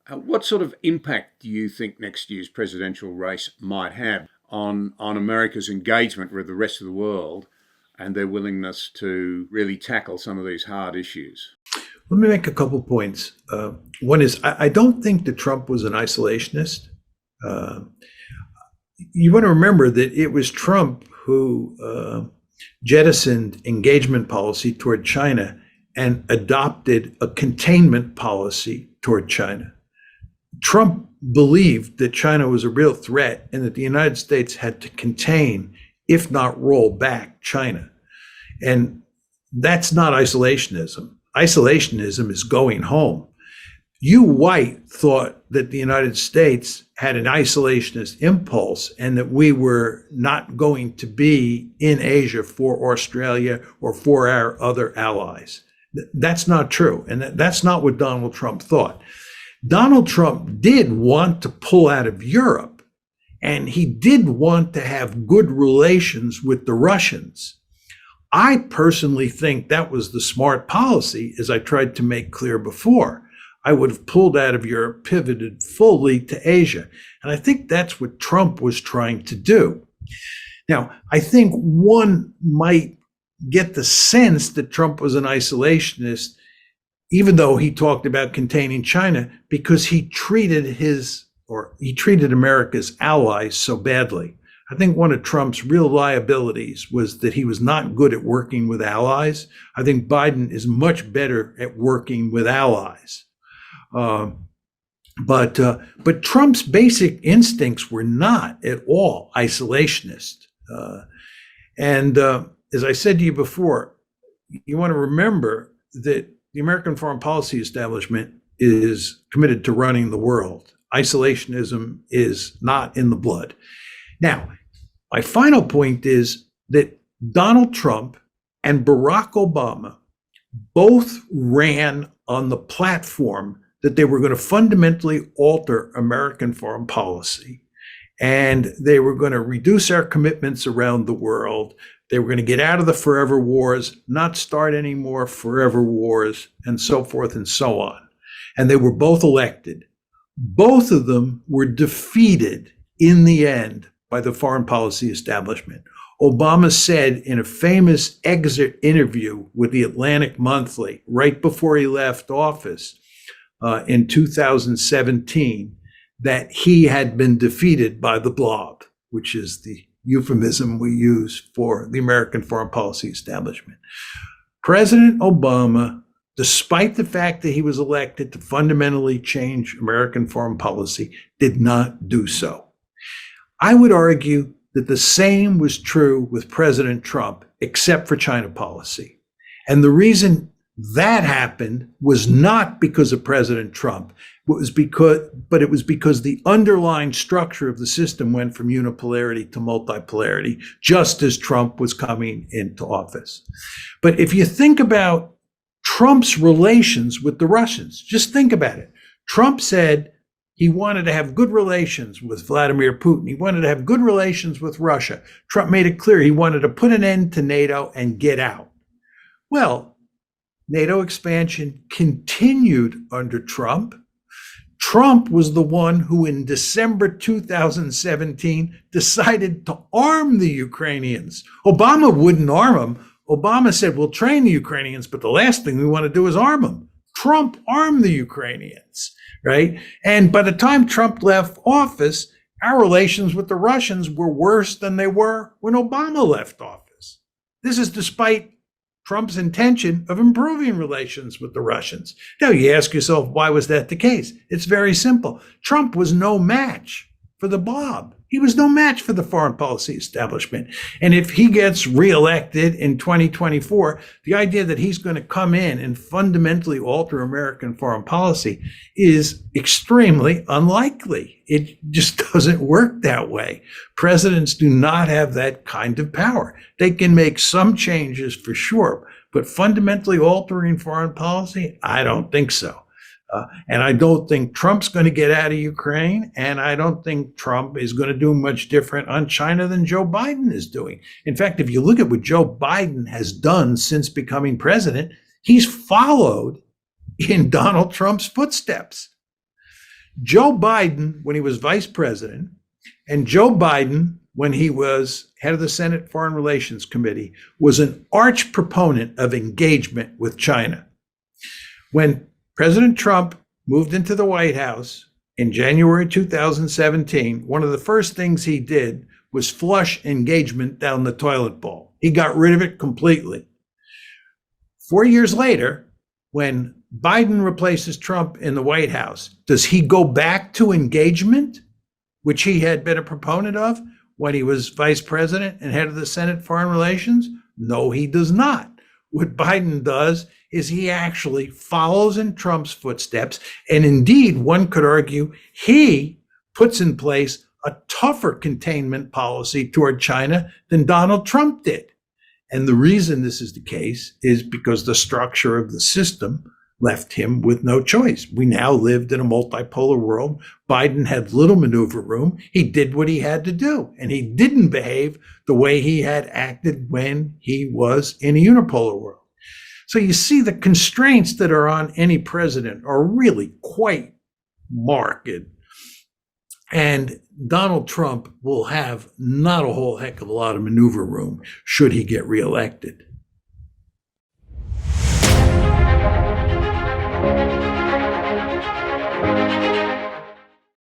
What sort of impact do you think next year's presidential race might have on America's engagement with the rest of the world and their willingness to really tackle some of these hard issues? Let me make a couple points. One is I don't think that Trump was an isolationist. Uh, you want to remember that it was Trump who jettisoned engagement policy toward China and adopted a containment policy toward China. Trump believed that China was a real threat and that the United States had to contain, if not roll back, China. And that's not isolationism. Isolationism is going home. You, White, thought that the United States had an isolationist impulse and that we were not going to be in Asia for Australia or for our other allies. That's not true. And that's not what Donald Trump thought. Donald Trump did want to pull out of Europe, and he did want to have good relations with the Russians. I personally think that was the smart policy, as I tried to make clear before. I would have pulled out of Europe, pivoted fully to Asia. And I think that's what Trump was trying to do. Now, I think one might get the sense that Trump was an isolationist, even though he talked about containing China, because he treated America's allies so badly. I think one of Trump's real liabilities was that he was not good at working with allies. I think Biden is much better at working with allies. But Trump's basic instincts were not at all isolationist. And as I said to you before, you want to remember that the American foreign policy establishment is committed to running the world. Isolationism is not in the blood. Now, my final point is that Donald Trump and Barack Obama both ran on the platform that they were going to fundamentally alter American foreign policy. And they were going to reduce our commitments around the world. They were going to get out of the forever wars, not start any more forever wars, and so forth and so on. And they were both elected. Both of them were defeated in the end by the foreign policy establishment. Obama said in a famous exit interview with the Atlantic Monthly right before he left office in 2017 that he had been defeated by the Blob, which is the euphemism we use for the American foreign policy establishment. President Obama, despite the fact that he was elected to fundamentally change American foreign policy, did not do so. I would argue that the same was true with President Trump, except for China policy. And the reason that happened was not because of President Trump. It was because the underlying structure of the system went from unipolarity to multipolarity, just as Trump was coming into office. But if you think about Trump's relations with the Russians, just think about it. Trump said he wanted to have good relations with Vladimir Putin. He wanted to have good relations with Russia. Trump made it clear he wanted to put an end to NATO and get out. Well, NATO expansion continued under Trump. Trump was the one who in December 2017 decided to arm the Ukrainians. Obama wouldn't arm them. Obama said, we'll train the Ukrainians, but the last thing we want to do is arm them. Trump armed the Ukrainians, right? And by the time Trump left office, our relations with the Russians were worse than they were when Obama left office. This is despite Trump's intention of improving relations with the Russians. Now, you ask yourself, why was that the case? It's very simple. Trump was no match for the Blob. He was no match for the foreign policy establishment. And if he gets reelected in 2024, the idea that he's going to come in and fundamentally alter American foreign policy is extremely unlikely. It just doesn't work that way. Presidents do not have that kind of power. They can make some changes for sure, but fundamentally altering foreign policy, I don't think so. And I don't think Trump's going to get out of Ukraine, and I don't think Trump is going to do much different on China than Joe Biden is doing. In fact, if you look at what Joe Biden has done since becoming president, he's followed in Donald Trump's footsteps. Joe Biden, when he was vice president, and Joe Biden, when he was head of the Senate Foreign Relations Committee, was an arch proponent of engagement with China. When President Trump moved into the White House in January 2017, one of the first things he did was flush engagement down the toilet bowl. He got rid of it completely. 4 years later, when Biden replaces Trump in the White House, does he go back to engagement, which he had been a proponent of when he was vice president and head of the Senate Foreign Relations? No, he does not. What Biden does is he actually follows in Trump's footsteps. And indeed, one could argue he puts in place a tougher containment policy toward China than Donald Trump did. And the reason this is the case is because the structure of the system left him with no choice. We now lived in a multipolar world. Biden had little maneuver room. He did what he had to do, and he didn't behave the way he had acted when he was in a unipolar world. So you see, the constraints that are on any president are really quite marked. And Donald Trump will have not a whole heck of a lot of maneuver room should he get reelected.